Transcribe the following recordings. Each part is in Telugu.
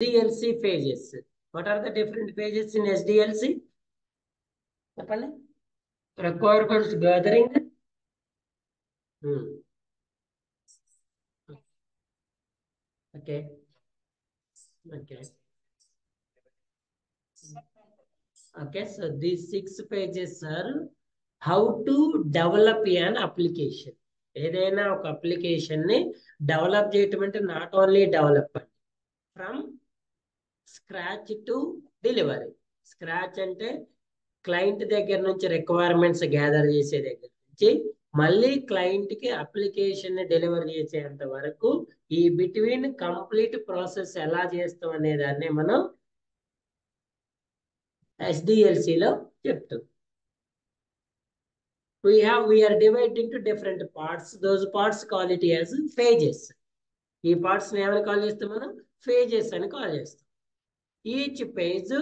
SDLC phases. What are the different phases in SDLC? Requirements gathering. Okay. Okay. Okay. So these 6 pages are how to develop an application. ఏదైనా ఒక అప్లికేషన్ ని డెవలప్ చేయటం అంటే not only develop from scratch to delivery. Scratch అంటే క్లయింట్ దగ్గర నుంచి రిక్వైర్మెంట్స్ గ్యాదర్ చేసే దగ్గర నుంచి మళ్ళీ క్లయింట్ కి అప్లికేషన్ ని డెలివర్ చేసేంత వరకు ఈ బిట్వీన్ కంప్లీట్ ప్రాసెస్ ఎలా చేస్తాం అనే దాన్ని మనం SDLC లో చెప్తాం. We are divided into different parts. Those parts call it as phases. ఈ parts ని ఏమని కాల్ చేస్తాం మనం? Phases అని కాల్ చేస్తాం. Each phase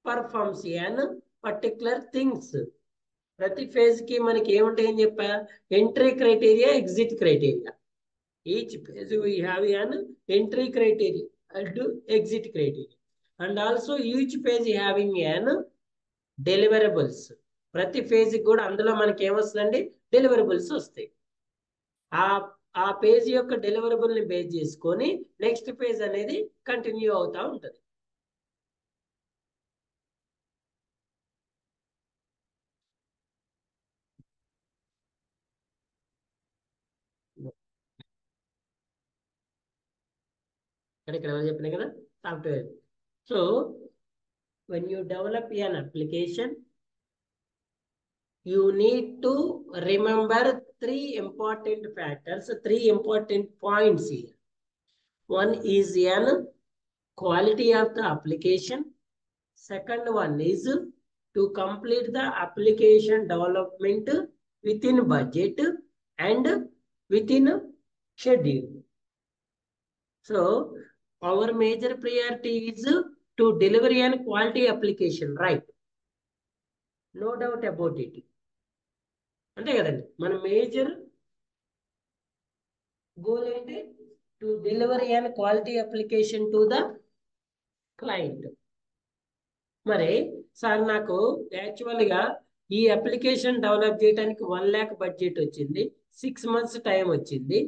performs an particular things. ప్రతి phase కి మనకి ఏముంటాయని చెప్పా? Entry criteria, exit criteria. Each phase we have an entry criteria and exit criteria. And also each phase having an deliverables. ప్రతి ఫేజ్ కూడా అందులో మనకి ఏమొస్తుందండి? డెలివరబుల్స్ వస్తాయి. ఆ పేజ్ యొక్క డెలివరబుల్ ని బేస్ చేసుకొని నెక్స్ట్ పేజ్ అనేది కంటిన్యూ అవుతా ఉంటది. ఇక్కడ చెప్పినా కదా software. So when you develop an application, you need to remember 3 important factors, 3 important points here. One is an quality of the application. Second one is to complete the application development within budget and within schedule. So our major priority is to deliver an quality application, right? No doubt about it. అంతే కదండి, మన మేజర్ గోల్ ఏంటి? To deliver an quality application to the client. మరి సార్ నాకు యాక్చువల్గా ఈ అప్లికేషన్ డెవలప్ చేయడానికి 1 lakh బడ్జెట్ వచ్చింది, 6 months టైం వచ్చింది,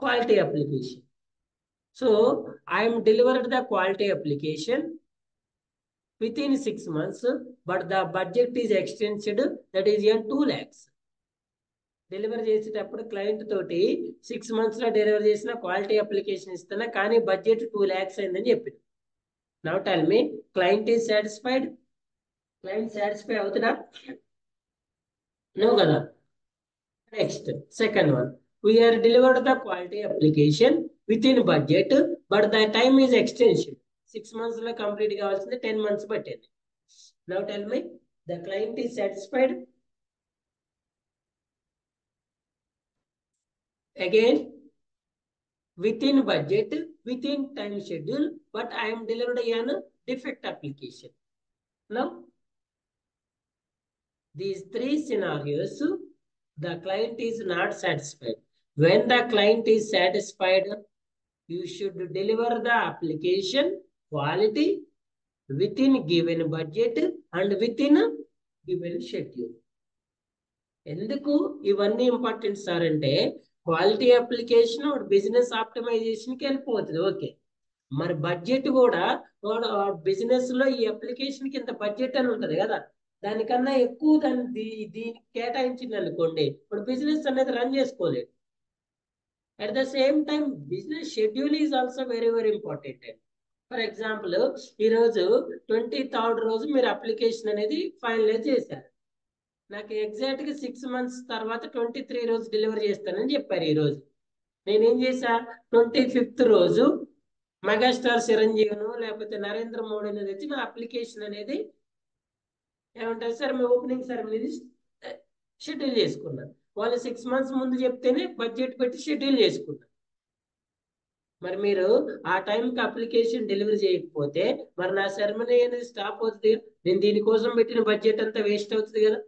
quality application. So I'm delivered the quality application within 6 months, but the budget is extended, that is 2 lakhs. Deliver చేసేటప్పుడు క్లయింట్ తోటి 6 months లో డెలివర్ చేసిన క్వాలిటీ అప్లికేషన్ ఇస్తున్నా, కానీ బడ్జెట్ 2 lakhs అయిందని చెప్పింది. Now tell me, client is satisfied? Client satisfied అవుతుందా? No కదా. Next, second one, we are delivered the quality application within budget, but the time is extension. 6 months లో కంప్లీట్ కావాల్సింది 10 months పట్టింది. Now tell me, the client is satisfied? Again, within budget, within time schedule, but I am delivered an defect application. Now, these 3 scenarios, the client is not satisfied. When the client is satisfied, you should deliver the application quality within given budget and within given schedule. ఎందుకు ఇవన్నీ ఇంపార్టెంట్ సార్ అంటే, క్వాలిటీ అప్లికేషన్ బిజినెస్ ఆప్టిమైజేషన్కి వెళ్ళిపోతుంది. ఓకే, మరి బడ్జెట్ కూడా బిజినెస్ లో ఈ అప్లికేషన్ కి ఇంత బడ్జెట్ అని ఉంటది కదా, దానికన్నా ఎక్కువ దీనికి కేటాయించింది అనుకోండి, ఇప్పుడు బిజినెస్ అనేది రన్ చేసుకోలేదు. At the same time business schedule is also very very important. For example, ఈరోజు 23rd రోజు మీరు అప్లికేషన్ అనేది ఫైనలైజ్ చేశారు. నాకు ఎగ్జాక్ట్ గా 6 months తర్వాత 23 రోజు డెలివరీ చేస్తానని చెప్పారు. ఈ రోజు నేనేం చేశా, 25th రోజు మెగాస్టార్ చిరంజీవిను లేకపోతే నరేంద్ర మోడీని తెచ్చి నా అప్లికేషన్ అనేది ఏమంటారు సార్, మీ ఓపెనింగ్ సెరమనీ షెడ్యూల్ చేసుకున్నాను. వాళ్ళు 6 months ముందు చెప్తేనే బడ్జెట్ పెట్టి షెడ్యూల్ చేసుకున్నాను. మరి మీరు ఆ టైంకి అప్లికేషన్ డెలివరీ చేయకపోతే మరి నా సెరమనీ అనేది స్టాప్ అవుతుంది. నేను దీనికోసం పెట్టిన బడ్జెట్ అంతా వేస్ట్ అవుతుంది కదా,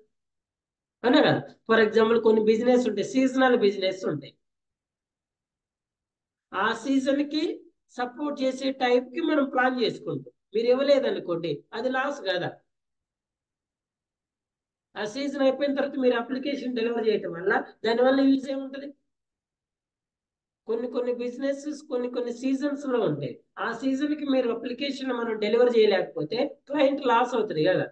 అవునా కదా. ఫర్ ఎగ్జాంపుల్, కొన్ని బిజినెస్ ఉంటాయి, సీజనల్ బిజినెస్ ఉంటాయి. ఆ సీజన్ కి సపోర్ట్ చేసే టైప్కి మనం ప్లాన్ చేసుకుంటాం. మీరు ఇవ్వలేదనుకోండి అది లాస్ కదా. ఆ సీజన్ అయిపోయిన తర్వాత మీరు అప్లికేషన్ డెలివర్ చేయటం వల్ల దానివల్ల యూజ్ ఏముంటుంది? కొన్ని బిజినెసెస్ కొన్ని సీజన్స్ లో ఉంటాయి. ఆ సీజన్ కి మీరు అప్లికేషన్ మనం డెలివర్ చేయలేకపోతే క్లయింట్ లాస్ అవుతుంది కదా.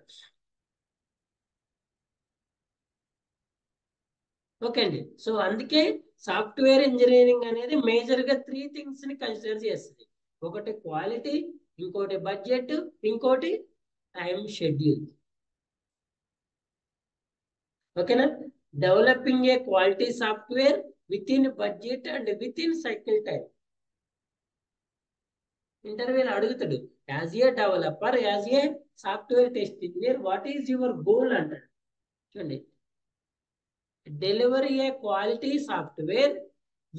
ఓకే అండి. సో అందుకే సాఫ్ట్వేర్ ఇంజనీరింగ్ అనేది మేజర్ గా 3 థింగ్స్ ని కన్సిడర్ చేస్తుంది. ఒకటి క్వాలిటీ, ఇంకోటి బడ్జెట్, ఇంకోటి టైం షెడ్యూల్. ఓకేనా? Developing A quality software with in budget and with in cycle time. ఇంటర్వ్యూలో అడుగుతాడు, as a developer, as a software test engineer, what is your goal అంటాడు. చూడండి, delivery A quality software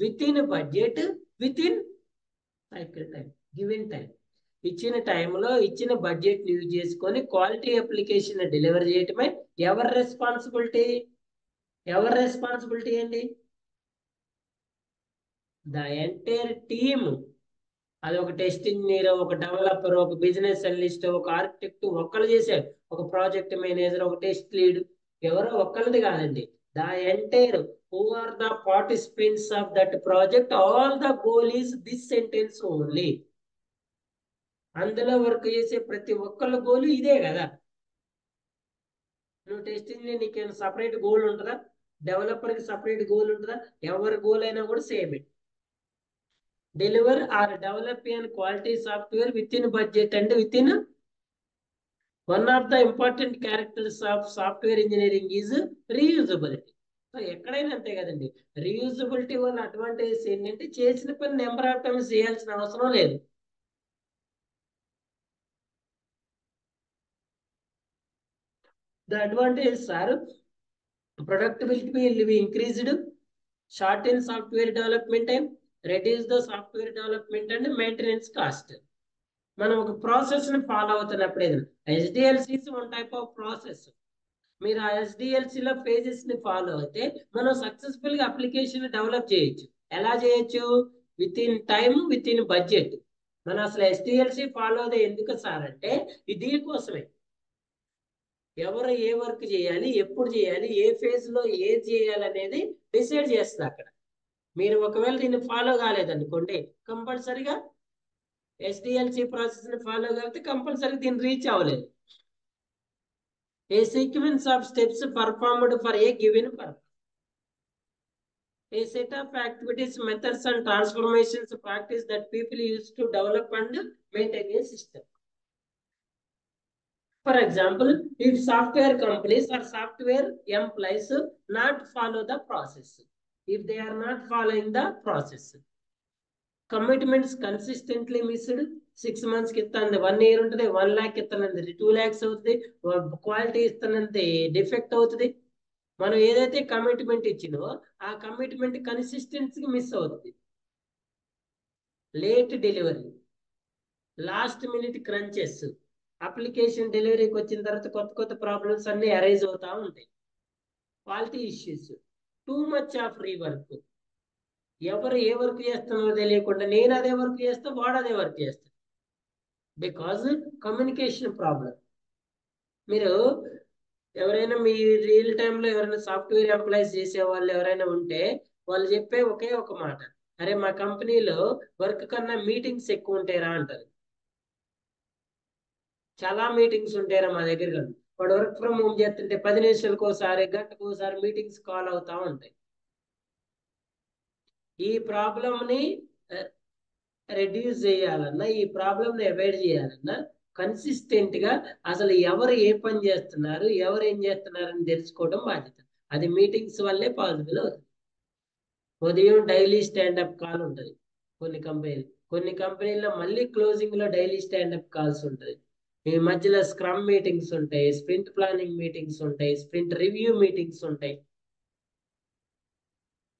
with in budget, with in cycle time, given time. ఇచ్చిన టైంలో ఇచ్చిన బడ్జెట్ యూజ్ చేసుకొని క్వాలిటీ అప్లికేషన్ డెలివర్ చేయటమే ఎవరి రెస్పాన్సిబిలిటీ? అండి? The entire team. అది ఒక టెస్ట్ ఇంజనీర్, ఒక డెవలపర్, ఒక బిజినెస్ అనలిస్ట్, ఒక ఆర్కిటెక్ట్ ఒక్కళ్ళు చేశారు, ఒక ప్రాజెక్ట్ మేనేజర్, ఒక టెస్ట్ లీడ్, ఎవరో ఒక్కళ్ళది కాదండి. The entire who are the participants of that project, all the goal is this sentence only. అందులో వర్క్ చేసే ప్రతి ఒక్కళ్ళ గోల్ ఇదే కదా. నువ్వు టెస్ట్ ఇంజనీర్, నీకు సపరేట్ గోల్ ఉంటుందా? డెవలపర్ కి సపరేట్ గోల్ ఉంటుందా? ఎవరి గోల్ అయినా కూడా same. Deliver or develop a quality software within budget and within. One of the important characters of software engineering is reusability. So ఎక్కడైనా అంతే కదండి. రీయూజబిలిటీ వల్ల అడ్వాంటేజ్ ఏంటంటే చేసిన పని నెంబర్ ఆఫ్ టైమ్స్ చేయాల్సిన అవసరం లేదు. The advantages are productivity will be increased, shorten software development time, reduce the software development and maintenance cost. మనం ఒక ప్రాసెస్ ని ఫాలో అవుతున్నప్పుడు ఏదైనా ఎస్డిఎల్సిస్ వన్ టైప్ ఆఫ్ ప్రాసెస్. మీరు ఆ ఎస్డిఎల్సిలో ఫేజెస్ ని ఫాలో అయితే మనం సక్సెస్ఫుల్ గా అప్లికేషన్ డెవలప్ చేయొచ్చు. ఎలా చేయొచ్చు? With in time, with in budget. మనం అసలు ఎస్డిఎల్సి ఫాలో అదే ఎందుకు సార్ అంటే దీనికోసమే. ఎవరు ఏ వర్క్ చేయాలి, ఎప్పుడు చేయాలి, ఏ ఫేజ్ లో ఏది చేయాలి అనేది డిసైడ్ చేస్తుంది అక్కడ. మీరు ఒకవేళ దీన్ని ఫాలో కాలేదనుకోండి, కంపల్సరీగా ఎస్డిఎల్సి ప్రాసెస్ ని ఫాలో కలిగితే కంపల్సరీ దీన్ని రీచ్ అవ్వలేదు. A sequence of steps performed for a given purpose. A set of activities, methods and transformations practice that people use to develop and maintain a system. For example, if software companies or software employees not follow the process, if they are not following the process, commitments consistently missed, 6 months కి ఇస్తానంది 1 year ఉంటుంది, 1 lakh ఇస్తానంది 2 lakhs అవుతుంది, క్వాలిటీ ఇస్తానంది డిఫెక్ట్ అవుతుంది. మనం ఏదైతే కమిట్మెంట్ ఇచ్చినో ఆ కమిట్మెంట్ కన్సిస్టెన్సీ మిస్ అవుతుంది. Late delivery, last minute crunches, application డెలివరీకి వచ్చిన తర్వాత కొత్త ప్రాబ్లమ్స్ అన్ని అరైజ్ అవుతా ఉంటాయి. Quality issues, too much of rework. ఎవరు ఏ వర్క్ చేస్తున్నారో తెలియకుండా నేను అదే వర్క్ చేస్తా, వాడు అదే వర్క్ చేస్తా. Because communication problem. మీరు ఎవరైనా మీ రియల్ టైంలో ఎవరైనా సాఫ్ట్వేర్ ఎంప్లాయీస్ చేసే వాళ్ళు ఎవరైనా ఉంటే వాళ్ళు చెప్పే ఒకే ఒక మాట, అరే మా కంపెనీలో వర్క్ కన్నా మీటింగ్స్ ఎక్కువ ఉంటాయిరా అంటారు. చాలా మీటింగ్స్ ఉంటాయిరా మా దగ్గర కాదు. వాడు వర్క్ ఫ్రమ్ హోమ్ చేస్తుంటే 10 నిమిషాలకు ఒకసారి, గంటకు ఒకసారి మీటింగ్స్ కాల్ అవుతా ఉంటాయి. ఈ ప్రాబ్లంని రెడ్యూస్ చేయాలన్నా, ఈ ప్రాబ్లంని అవాయిడ్ చేయాలన్నా కన్సిస్టెంట్ గా అసలు ఎవరు ఏ పని చేస్తున్నారు, ఎవరు ఏం చేస్తున్నారు అని తెలుసుకోవడం బాధ్యత. అది మీటింగ్స్ వల్లే పాసిబుల్ అవుతుంది. ఉదయం డైలీ స్టాండప్ కాల్ ఉంటుంది కొన్ని కంపెనీల్లో మళ్ళీ క్లోజింగ్ లో డైలీ స్టాండప్ కాల్స్ ఉంటుంది. ఈ మధ్యలో స్క్రమ్ మీటింగ్స్ ఉంటాయి, స్ప్రింట్ ప్లానింగ్ మీటింగ్స్ ఉంటాయి, స్ప్రింట్ రివ్యూ మీటింగ్స్ ఉంటాయి,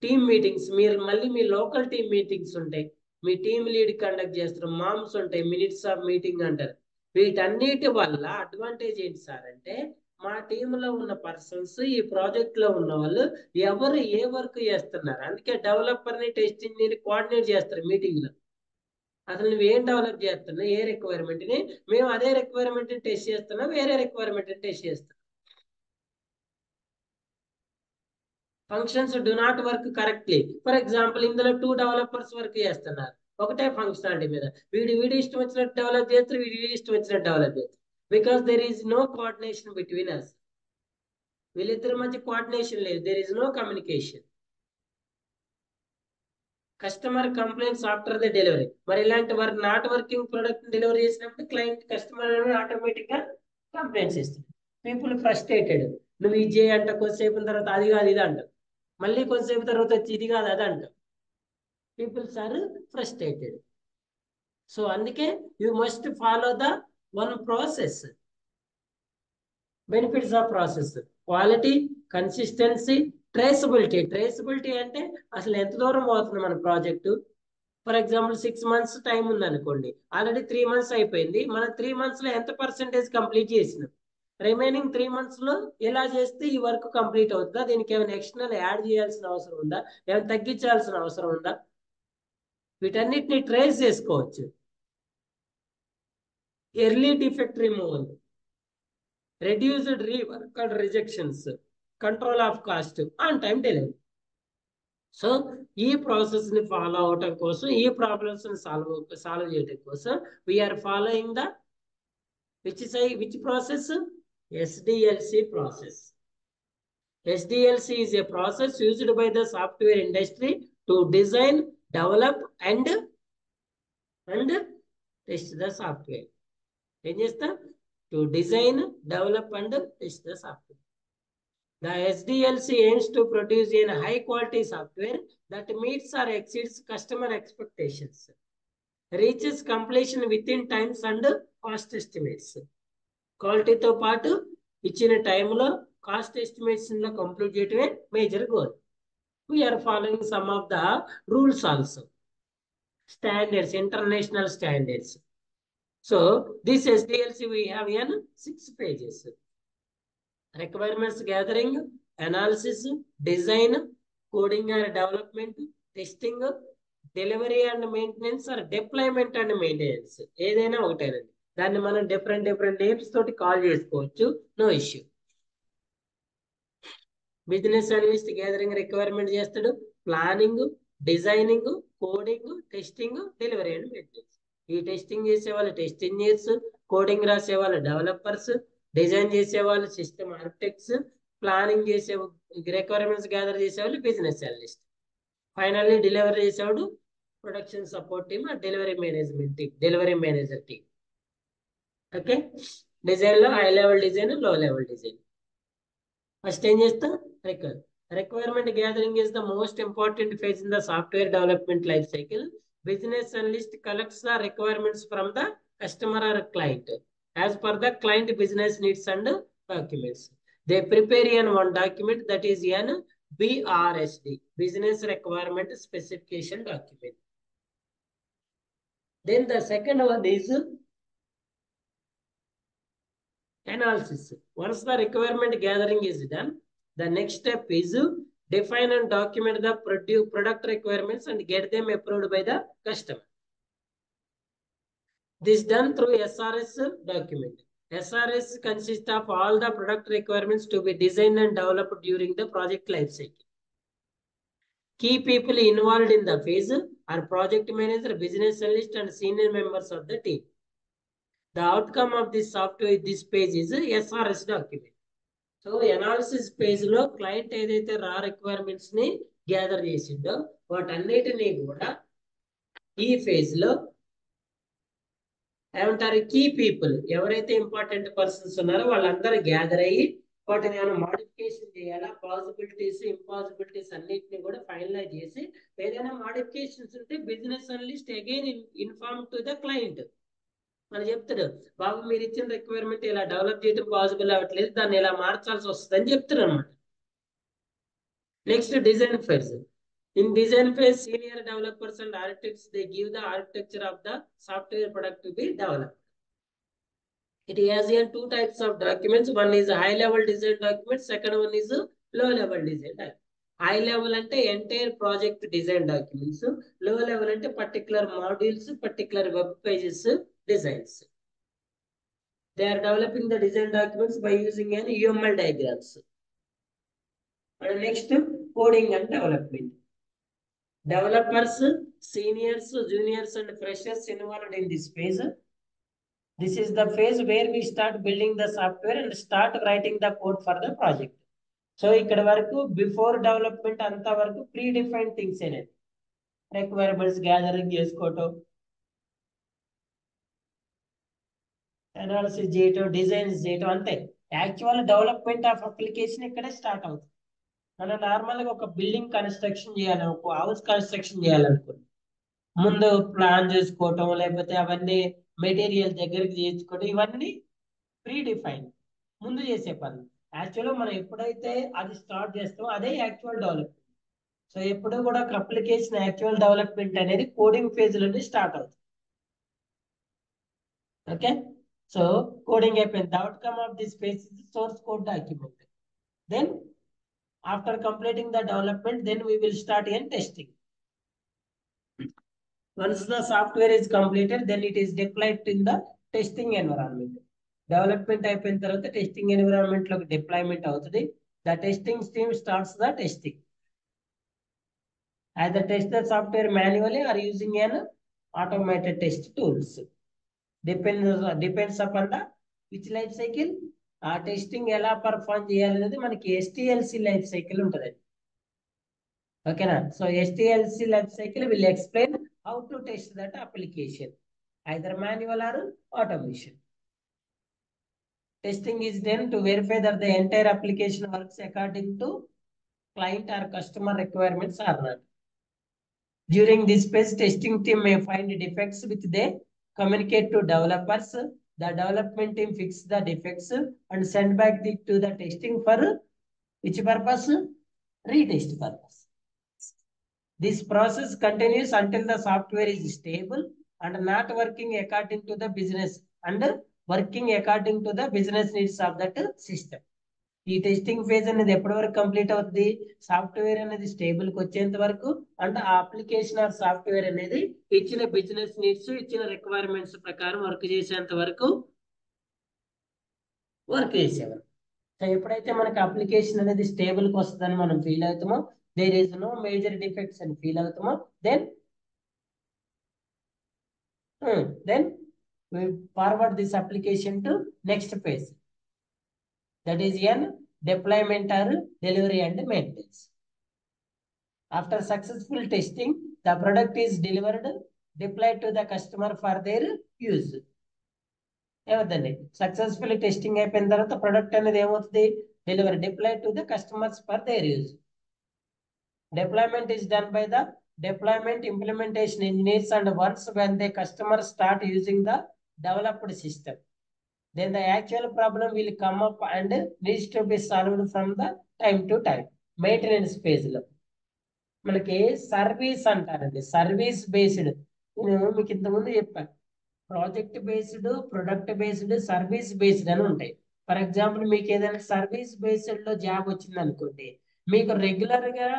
టీమ్ మీటింగ్స్. మళ్ళీ మీ లోకల్ టీమ్ మీటింగ్స్ ఉంటాయి, మీ టీమ్ లీడ్ కండక్ట్ చేస్తారు, మామ్స్ ఉంటాయి, మినిట్స్ ఆఫ్ మీటింగ్ అంటారు. వీటన్నిటి వల్ల అడ్వాంటేజ్ ఏంటి సార్ అంటే మా టీంలో ఉన్న పర్సన్స్, ఈ ప్రాజెక్ట్ లో ఉన్న వాళ్ళు ఎవరు ఏ వర్క్ చేస్తున్నారు. అందుకే డెవలపర్ ని టెస్ట్ ఇంజనీర్ కోఆర్డినేట్ చేస్తారు మీటింగ్ లో. అసలు నువ్వేం డెవలప్ చేస్తున్నావు, ఏ రిక్వైర్మెంట్ని, మేము అదే రిక్వైర్మెంట్ని టెస్ట్ చేస్తున్నాం, వేరే రిక్వైర్మెంట్ని టెస్ట్ చేస్తున్నాం. Functions do not work correctly. For example ఇందులో 2 డెవలపర్స్ వర్క్ చేస్తున్నారు ఒకటే ఫంక్షనాలిటీ మీద. వీడి ఇష్టం వచ్చినట్టు డెవలప్ చేస్తారు, వీడి ఇష్టం వచ్చినట్టు డెవలప్ చేస్తారు. Because there is no coordination between us. వీళ్ళిద్దరి మధ్య కోఆర్డినేషన్ లేదు, there is no communication. Customer complaints after the delivery. మరి ఇలాంటి work not working product delivery చేసినప్పుడు క్లయింట్ కస్టమర్ ఆటోమేటిక్ గా కంప్లైంట్స్ ఇస్తుంది. People frustrated. నువ్వు ఇది చేయంట, కొద్దిసేపు తర్వాత అది కాదు ఇది అంట, మళ్ళీ కొద్దిసేపు తర్వాత వచ్చి ఇది కాదు అది అంట. Peoples are frustrated. సో అందుకే you must follow the one process. Benefits of process: quality, consistency, traceability. Traceability అంటే అసలు ఎంత దూరం పోతుంది మన project. For example 6 months time ఉంది అనుకోండి, ఆల్రెడీ 3 months అయిపోయింది, మనం 3 months లో ఎంత పర్సెంటేజ్ కంప్లీట్ చేసినాం, రిమైనింగ్ 3 months లో ఎలా చేస్తే ఈ వర్క్ కంప్లీట్ అవుతుందా, దీనికి ఏమైనా ఎక్స్టర్నల్ యాడ్ చేయాల్సిన అవసరం ఉందా, ఏమైనా తగ్గించాల్సిన అవసరం ఉందా, వీటన్నిటిని ట్రేస్ చేసుకోవచ్చు. Early defect removal, reduced rework and rejections, control of cost, on time delivery. So ఈ ప్రాసెస్ ని ఫాలో అవటం కోసం, ఈ ప్రాబ్లమ్స్ ని సాల్వ్ చేయడం కోసం we are following the which process? SDLC process. SDLC is a process used by the software industry to design, develop and test the software. ఏం చేస్తా? To design, develop and test the software. The SDLC aims to produce a high quality software that meets or exceeds customer expectations, reaches completion within times and cost estimates. Quality తో పాటు ఇచ్చిన టైంలో కాస్ట్ ఎస్టిమేట్స్ లో కంప్లీట్ చేయటమే major goal. We are following some of the rules also, standards, international standards. So this SDLC we have in 6 pages. Requirements gathering, analysis, design, coding and development, testing, delivery and maintenance, or deployment and maintenance. ఏదైనా ఒకటేనండి, దాన్ని మనం డిఫరెంట్ నేమ్స్ తోటి కాల్ చేసుకోవచ్చు, no issue. Business analyst gathering requirement చేస్తాడు, planning, designing, coding, testing, delivery and maintenance. ఈ టెస్టింగ్ చేసే వాళ్ళు టెస్ట్ ఇంజనీర్స్, కోడింగ్ రాసే వాళ్ళు డెవలపర్స్, డిజైన్ చేసే వాళ్ళు సిస్టమ్ ఆర్కిటెక్ట్స్, ప్లానింగ్ చేసే రిక్వైర్మెంట్స్ గ్యాదర్ చేసేవాళ్ళు బిజినెస్ అనలిస్ట్, ఫైనల్లీ డెలివరీ చేసేవాడు production support team, delivery management team, delivery manager team. Okay, design లో హై లెవెల్ డిజైన్, లో లెవెల్ డిజైన్. ఫస్ట్ ఏం చేస్తా? Requirement gathering is the most important phase in the software development life cycle. Business analyst collects the requirements from the customer or client as per the client business needs and documents. They prepare one document that is an BRSD, business requirement specification document. Then the second one is analysis. Once the requirement gathering is done, the next step is define and document the product requirements and get them approved by the customer. This done through SRS document. SRS consists of all the product requirements to be designed and developed during the project life cycle. Key people involved in the phase are project manager, business analyst and senior members of the team. The outcome of this software, this page is SRS document. So analysis page లో క్లయింట్ ఏదైతే రా రిక్వైర్మెంట్స్ ని గ్యాదర్ చేసిందో వాటన్నిటినీ కూడా ఈ ఫేజ్ లో ఏమంటారు? కీ పీపుల్, ఎవరైతే ఇంపార్టెంట్ పర్సన్స్ ఉన్నారో వాళ్ళందరూ గ్యాదర్ అయ్యి వాటిని ఏమైనా మాడిఫికేషన్ చేయాలా, పాసిబిలిటీస్, ఇంపాసిబిలిటీస్ అన్నిటిని కూడా ఫైనలైజ్ చేసి ఏదైనా మాడిఫికేషన్స్ ఉంటే business analyst again inform to the client. మనం చెప్తాడు, బాబు మీరు ఇచ్చిన రిక్వైర్మెంట్ ఇలా డెవలప్ చేయడం పాసిబుల్ అవ్వట్లేదు, దాన్ని ఇలా మార్చాల్సి వస్తుంది అని చెప్తారు అనమాట. Next design phase. In design phase senior developers and architects they give the architecture of the software product to be developed. It has here 2 types of documents. One is high level design document, second one is low level design document. High level అంటే ఎంటైర్ ప్రాజెక్ట్ డిజైన్ డాక్యుమెంట్స్, లో లెవెల్ అంటే particular modules, particular web pages designs. They are developing the design documents by using an UML diagrams. And next, coding and development. Developers, seniors, juniors, and freshers involved in this phase. This is the phase where we start building the software and start writing the code for the project. So, ikkada varaku before development anta varaku predefined things అనేది. Requirements gathering చేసుకోవటం, అనాలిసిస్ చేయటం, డిజైన్స్ చేయటం అంతే. యాక్చువల్ డెవలప్మెంట్ ఆఫ్ అప్లికేషన్ ఇక్కడే స్టార్ట్ అవుతుంది. మనం నార్మల్గా ఒక బిల్డింగ్ కన్స్ట్రక్షన్ చేయాలి, ఒక హౌస్ కన్స్ట్రక్షన్ చేయాలనుకోండి, ముందు ప్లాన్ చేసుకోవటం, లేకపోతే అవన్నీ మెటీరియల్ దగ్గరికి చేర్చుకోవటం, ఇవన్నీ ప్రీ డిఫైన్ ముందు చేసే పనులు. యాక్చువల్గా మనం ఎప్పుడైతే అది స్టార్ట్ చేస్తామో అదే యాక్చువల్ డెవలప్మెంట్. సో ఎప్పుడు కూడా ఒక అప్లికేషన్ యాక్చువల్ డెవలప్మెంట్ అనేది కోడింగ్ ఫేజ్ లోనే స్టార్ట్ అవుతుంది. ఓకే, సో కోడింగ్ అయిపోయింది. The outcome of this phase is source code document. Then after completing the development, then we will start in testing. Once the software is completed, then it is deployed in the testing environment. Development అయిపోయిన తర్వాత టెస్టింగ్ ఎన్విరాన్మెంట్ లోకి డిప్లాయ్మెంట్ అవుతుంది. The testing team starts the testing. Either test the software manually or using an automated test tools. Depends upon the which life cycle. ఆ టెస్టింగ్ ఎలా పర్ఫార్మ్ చేయాలనేది మనకి STLC లైఫ్ సైకిల్ ఉంటుంది. ఓకేనా? So STLC life cycle will explain how to test that application, either manual are automation. Testing is done to verify that the entire application works according to client or customer requirements or not. During this phase, testing team may find defects which they communicate to developers. The development team fix the defects and send back to the testing for which purpose? Retest purpose. This process continues until the software is stable and not working according to the business and working according to the business needs of that system. ఈ టెస్టింగ్ ఫేజ్ అనేది ఎప్పటి వరకు కంప్లీట్ అవుతుంది? సాఫ్ట్వేర్ అనేది స్టేబుల్ కి వచ్చేంత వరకు, అంటే ఆ అప్లికేషన్ ఆర్ సాఫ్ట్వేర్ అనేది ఇచ్చిన బిజినెస్ నీడ్స్, ఇచ్చిన రిక్వైర్మెంట్స్ ప్రకారం వర్క్ చేసేంత వరకు వర్క్ చేసేవారు. సో ఎప్పుడైతే మనకి అప్లికేషన్ అనేది స్టేబుల్ కి వస్తుందని మనం ఫీల్ అవుతామో, there is no major defects అని ఫీల్ అవుతామో, then we forward this application to next phase. That is an deployment or delivery and maintenance. After successful testing, the product is delivered, deployed to the customer for their use. ఏమవుతుంది? సక్సెస్ఫుల్ టెస్టింగ్ అయిపోయిన తర్వాత ప్రొడక్ట్ అనేది ఏమవుతుంది? Delivery, deploy to the customers for their use. Deployment is done by the deployment implementation engineers, and once when the customers start using the developed system, then the actual problem will come up and needs to be solved from the time to time. Maintenance phase లో మనకి సర్వీస్ అంటారండి, సర్వీస్ బేస్డ్. నేను మీకు ఇంతకుముందు చెప్పాను, project based, product based, service based అని ఉంటాయి. ఫర్ ఎగ్జాంపుల్, మీకు ఏదైనా సర్వీస్ బేస్డ్ లో జాబ్ వచ్చింది అనుకోండి, మీకు రెగ్యులర్ గా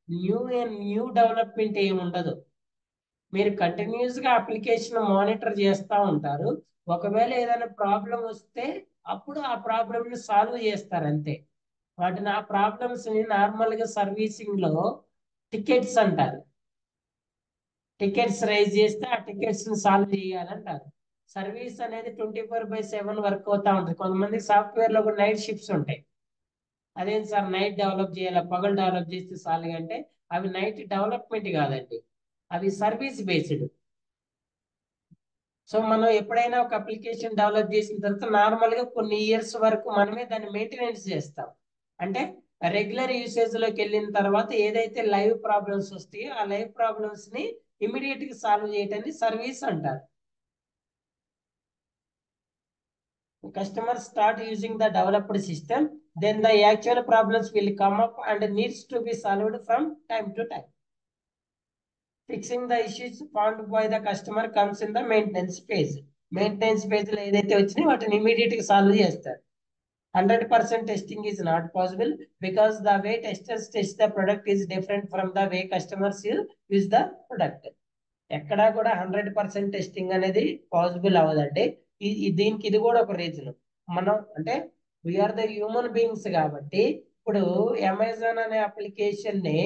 న్యూ డెవలప్మెంట్ ఏమి ఉండదు. మీరు కంటిన్యూస్ గా అప్లికేషన్ మానిటర్ చేస్తూ ఉంటారు. ఒకవేళ ఏదైనా ప్రాబ్లం వస్తే అప్పుడు ఆ ప్రాబ్లమ్ ని సాల్వ్ చేస్తారు అంతే. వాటిని ఆ ప్రాబ్లమ్స్ ని నార్మల్ గా సర్వీసింగ్ లో టికెట్స్ అంటారు. టికెట్స్ రైజ్ చేస్తే ఆ టికెట్స్ ని సాల్వ్ చేయాలంటారు. సర్వీస్ అనేది 24/7 వర్క్ అవుతా ఉంటుంది. కొంతమంది సాఫ్ట్వేర్ లో కూడా నైట్ షిఫ్ట్స్ ఉంటాయి. అదేం సార్ నైట్ డెవలప్ చేయాలి, పగలు డెవలప్ చేస్తే సాల్వ్ అంటే అవి నైట్ డెవలప్మెంట్ కాదండి, అవి సర్వీస్ బేస్డ్. సో మనం ఎప్పుడైనా ఒక అప్లికేషన్ డెవలప్ చేసిన తర్వాత నార్మల్ గా కొన్ని ఇయర్స్ వరకు మనమే దాన్ని మెయింటెనెన్స్ చేస్తాం. అంటే రెగ్యులర్ యూసేజ్ లోకి వెళ్ళిన తర్వాత ఏదైతే లైవ్ ప్రాబ్లమ్స్ వస్తాయో ఆ లైవ్ ప్రాబ్లమ్స్ ని ఇమీడియట్ గా సాల్వ్ చేయటాన్ని సర్వీస్ అంటారు. Customers start using the developed system, then the actual problems will come up and needs to be solved from time to time. Fixing the issues found by the customer comes in the maintenance phase. Maintenance phase లో ఏదైతే వచ్చినాయో వాటిని ఇమీడియట్ గా సాల్వ్ చేస్తారు. 100% testing is not possible because the way testers test the product is different from the way customers use the product. ఎక్కడా కూడా 100% టెస్టింగ్ అనేది పాసిబుల్ అవ్వదండి. దీనికి ఇది కూడా ఒక రీజన్. మనం అంటే వీఆర్ ద హ్యూమన్ బీయింగ్స్ కాబట్టి ఇప్పుడు అమెజాన్ అనే అప్లికేషన్ ని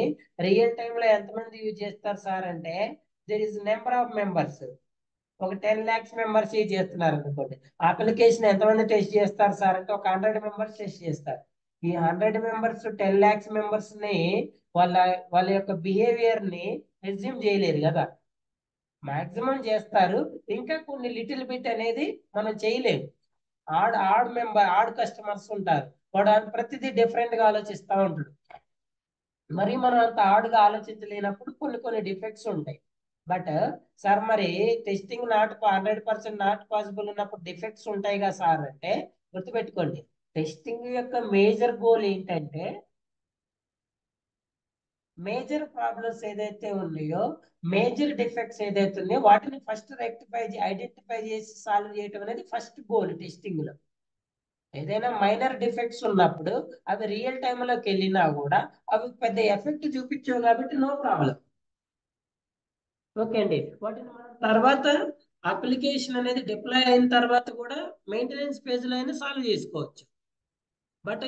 రియల్ టైమ్ లో ఎంతమంది యూజ్ చేస్తారు సార్ అంటే there is number of members. ఒక 10 lakhs మెంబర్స్ యూజ్ చేస్తున్నారు అనుకోండి. అప్లికేషన్ ఎంతమంది టెస్ట్ చేస్తారు సార్ అంటే ఒక 100 మెంబర్స్ టెస్ట్ చేస్తారు. ఈ 100 మెంబర్స్ 10 lakhs మెంబర్స్ ని వాళ్ళ వాళ్ళ యొక్క బిహేవియర్ ని రెజ్యూమ్ చేయలేరు కదా. మాక్సిమం చేస్తారు, ఇంకా కొన్ని లిటిల్ బిట్ అనేది మనం చేయలేము. ఆడ్ కస్టమర్స్ ఉంటారు, వాడు ప్రతిదీ డిఫరెంట్ గా ఆలోచిస్తూ ఉంటాడు. మరి మనం అంత ఆడుగా ఆలోచించలేనప్పుడు కొన్ని డిఫెక్ట్స్ ఉంటాయి. బట్ సార్ మరి టెస్టింగ్ 100% నాట్ పాసిబుల్ ఉన్నప్పుడు డిఫెక్ట్స్ ఉంటాయి కదా సార్ అంటే గుర్తుపెట్టుకోండి, టెస్టింగ్ యొక్క మేజర్ గోల్ ఏంటంటే మేజర్ ప్రాబ్లమ్స్ ఏదైతే ఉన్నాయో, మేజర్ డిఫెక్ట్స్ ఏదైతే ఉన్నాయో వాటిని ఫస్ట్ ఐడెంటిఫై చేసి సాల్వ్ చేయటం అనేది ఫస్ట్ గోల్ టెస్టింగ్ లో. ఏదైనా మైనర్ డిఫెక్ట్స్ ఉన్నప్పుడు అవి రియల్ టైంలోకి వెళ్ళినా కూడా అవి పెద్ద ఎఫెక్ట్ చూపించవు కాబట్టి నో ప్రాబ్లం. ఓకే అండి. వాటిని మనం తర్వాత అప్లికేషన్ అనేది డిప్లాయ్ అయిన తర్వాత కూడా మెయింటెనెన్స్ పేజ్ లో అయినా సాల్వ్ చేసుకోవచ్చు. బట్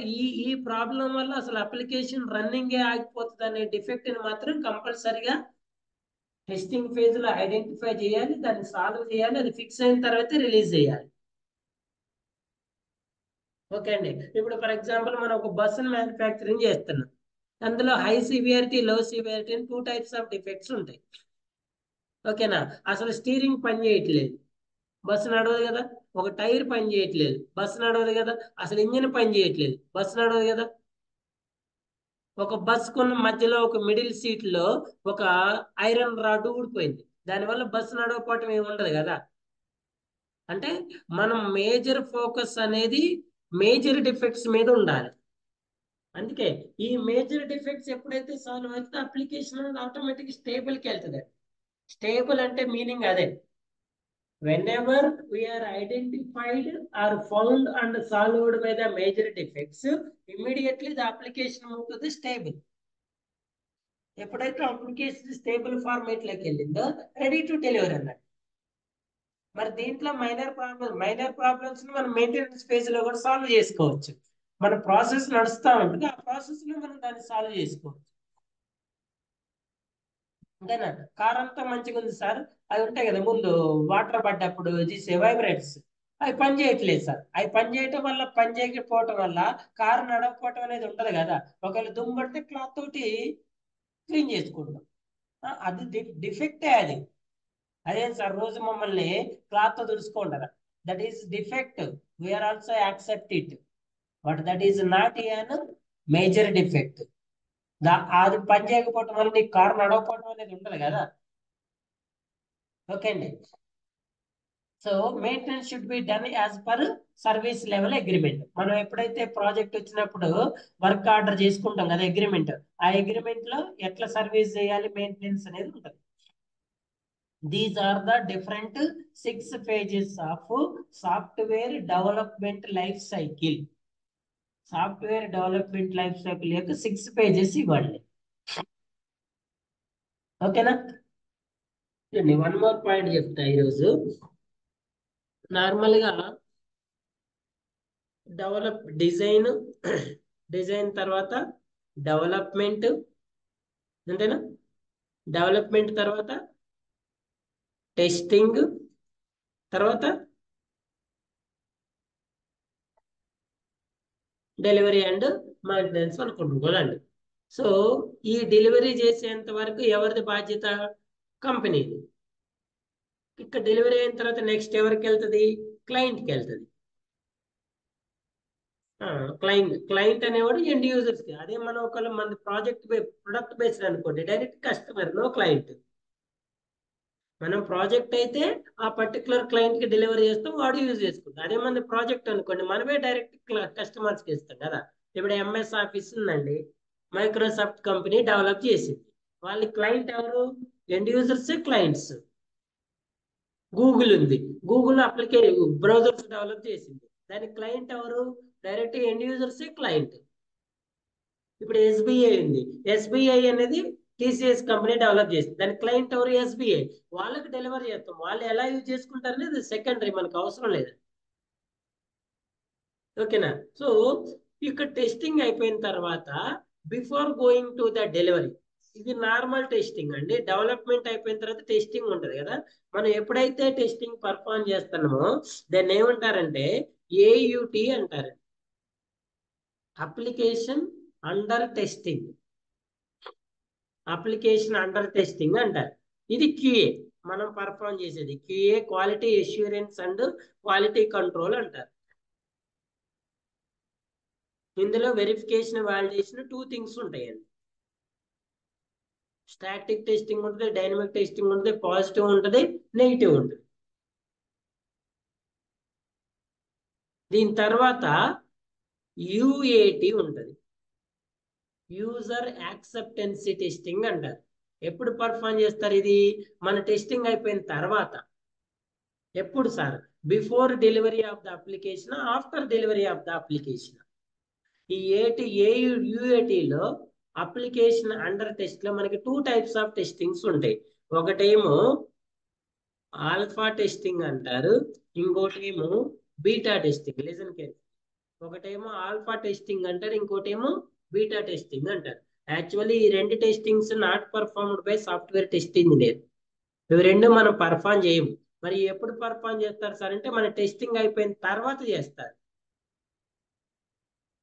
ఈ ప్రాబ్లం వల్ల అసలు అప్లికేషన్ రన్నింగ్ ఆగిపోతుంది అనే డిఫెక్ట్ ని మాత్రం కంపల్సరిగా టెస్టింగ్ ఫేజ్ లో ఐడెంటిఫై చేయాలి, దాన్ని సాల్వ్ చేయాలి, అది ఫిక్స్ అయిన తర్వాత రిలీజ్ చేయాలి. ఓకే అండి. ఇప్పుడు ఫర్ ఎగ్జాంపుల్ మనం ఒక బస్సును మ్యానుఫ్యాక్చరింగ్ చేస్తున్నాం. అందులో హై సివియారిటీ, లో సివియారిటీ అని 2 types ఆఫ్ డిఫెక్ట్స్ ఉంటాయి. ఓకేనా. అసలు స్టీరింగ్ పని చేయట్లేదు, బస్సు నడవదు కదా. ఒక టైర్ పని చేయట్లేదు, బస్సు నడవదు కదా. అసలు ఇంజిన్ పని చేయట్లేదు, బస్సు నడవదు కదా. ఒక బస్సుకున్న మధ్యలో ఒక మిడిల్ సీట్ లో ఒక ఐరన్ రాడ్ ఊడిపోయింది, దానివల్ల బస్సు నడవకపోవటం ఏమి ఉండదు కదా. అంటే మనం మేజర్ ఫోకస్ అనేది మేజర్ డిఫెక్ట్స్ మీద ఉండాలి. అందుకే ఈ మేజర్ డిఫెక్ట్స్ ఎప్పుడైతే సాల్వ్ అవుతుందో అప్లికేషన్ అనేది ఆటోమేటిక్ స్టేబుల్కి వెళ్తుంది. స్టేబుల్ అంటే మీనింగ్ అదే, whenever we are identified or found and solved by the major defects, immediately the application move to the stable. ఎప్పుడైతే అప్లికేషన్ స్టేబుల్ ఫార్మేట్ లోకి వెళ్ళిందో రెడీ టు డెలివర్ అన్నట్టు. మరి దీంట్లో మైనర్ ప్రాబ్లమ్స్ ని మనం మెయింటెనెన్స్ ఫేజ్ లో కూడా సాల్వ్ చేసుకోవచ్చు. మన ప్రాసెస్ నడుస్తూ ఉంటుంది, ఆ ప్రాసెస్ లో మనం దాన్ని సాల్వ్ చేసుకోవచ్చు. అంతేనా. కార్ అంతా మంచిగా ఉంది సార్, అవి ఉంటాయి కదా ముందు వాటర్ పడ్డప్పుడు చేసే వైబ్రేట్స్, అవి పని చేయట్లేదు సార్. అవి పని చేయటం వల్ల, పని చేయకపోవటం వల్ల కారు నడవకపోవటం అనేది ఉంటది కదా. ఒకవేళ దుమ్ము పడితే క్లాత్ తోటి క్లీన్ చేసుకుంటాం, అది డిఫెక్టే అది. అదే సార్ రోజు మమ్మల్ని క్లాత్ తో తుడుచుకుంటారా, that is defect, we are also accept it, but that is not an major defect. అది పని చేయకపోవటం వల్ల నీకు కారు నడవకపోవటం అనేది ఉంటది కదా. ఓకే అండి. So maintenance should be done as per service level agreement. మనం ఎప్పుడైతే ప్రాజెక్ట్ వచ్చినప్పుడు వర్క్ ఆర్డర్ చేసుకుంటాం కదా అగ్రిమెంట్, ఆ అగ్రిమెంట్ లో ఎట్లా సర్వీస్ చేయాలి, మెయింటెనెన్స్ అనేది ఉంటుంది. These are the different 6 phases of software development life cycle. Software development life cycle యొక్క 6 pages ఇవ్వండి. ఓకేనా. వన్ మోర్ పాయింట్ చెప్తా ఈరోజు. నార్మల్గా డిజైన్ తర్వాత డెవలప్మెంట్, అంతేనా. డెవలప్మెంట్ తర్వాత టెస్టింగ్, తర్వాత డెలివరీ అండ్ మెయింటెనెన్స్ అనుకుంటున్నాం కదండి. సో ఈ డెలివరీ చేసేంత వరకు ఎవరిది బాధ్యత, కంపెనీది. ఇక్కడ డెలివరీ అయిన తర్వాత నెక్స్ట్ ఎవరికి వెళ్తుంది, క్లయింట్కి వెళ్తుంది. క్లయింట్ అనేవాడు ఎండ్ యూజర్స్ కి. అదే మనం ఒకవేళ మన ప్రొడక్ట్ బేస్డ్ అనుకోండి, డైరెక్ట్ కస్టమర్, నో క్లయింట్. మనం ప్రాజెక్ట్ అయితే ఆ పర్టికులర్ క్లయింట్ కి డెలివరీ చేస్తాం, వాడు యూజ్ చేసుకుంటాం. అదే మన ప్రాజెక్ట్ అనుకోండి, మనమే డైరెక్ట్ కస్టమర్స్ కి ఇస్తాం కదా. ఇప్పుడు ఎంఎస్ ఆఫీస్ ఉందండి, మైక్రోసాఫ్ట్ కంపెనీ డెవలప్ చేసింది, వాళ్ళ క్లయింట్ ఎవరు, ఎండ్ యూజర్స్ క్లయింట్స్. గూగుల్ ఉంది, గూగుల్ బ్రౌజర్స్ డెవలప్ చేసింది, దాని క్లయింట్ ఎవరు, డైరెక్ట్ ఎండ్ యూజర్సే క్లయింట్. ఇప్పుడు ఎస్బీఐ ఉంది, ఎస్బీఐ అనేది టీసీఎస్ కంపెనీ డెవలప్ చేసింది, దాని క్లయింట్ ఎవరు? ఎస్బీఐ. వాళ్ళకి డెలివరీ చేస్తాం, వాళ్ళు ఎలా యూజ్ చేసుకుంటారు అనేది సెకండరీ, మనకు అవసరం లేదు. ఓకేనా? సో ఇక్కడ టెస్టింగ్ అయిపోయిన తర్వాత before going to the delivery, ఇది నార్మల్ టెస్టింగ్ అండి. డెవలప్మెంట్ అయిపోయిన తర్వాత టెస్టింగ్ ఉంటుంది కదా, మనం ఎప్పుడైతే టెస్టింగ్ పర్ఫామ్ చేస్తున్నామో దాన్ని ఏమంటారంటే ఏయుటి అంటారు, application under testing. Application under testing అంటారు. ఇది క్యూఏ మనం పర్ఫామ్ చేసేది, QA quality assurance and quality control అంటారు. ఇందులో వెరిఫికేషన్, వాలిడేషన్ 2 థింగ్స్ ఉంటాయండి. స్టాటిక్ టెస్టింగ్ ఉంటుంది, డైనమిక్ టెస్టింగ్ ఉంటుంది, పాజిటివ్ ఉంటుంది, నెగిటివ్ ఉంటుంది. దీని తర్వాత యూఏటి ఉంటుంది, యూజర్ యాక్సెప్టెన్సీ టెస్టింగ్ అంటారు. ఎప్పుడు పర్ఫామ్ చేస్తారు ఇది? మన టెస్టింగ్ అయిపోయిన తర్వాత. ఎప్పుడు sir? Before delivery of the application, after delivery of the application. ఈ యూఏటిలో అప్లికేషన్ అండర్ టెస్ట్ లో మనకి 2 టైప్స్ ఆఫ్ టెస్టింగ్స్ ఉంటాయి. ఒకటేమో ఆల్ఫా టెస్టింగ్ అంటారు, ఇంకోటేమో బీటా టెస్టింగ్. Listen care. ఒకటేమో ఆల్ఫా టెస్టింగ్ అంటారు, ఇంకోటేమో బీటా టెస్టింగ్ అంటారు. యాక్చువల్లీ ఈ 2 testings not performed by software test engineer. ఇవి 2 మనం పర్ఫామ్ చేయము. మరి ఎప్పుడు పర్ఫామ్ చేస్తారు సార్ అంటే మన టెస్టింగ్ అయిపోయిన తర్వాత చేస్తారు.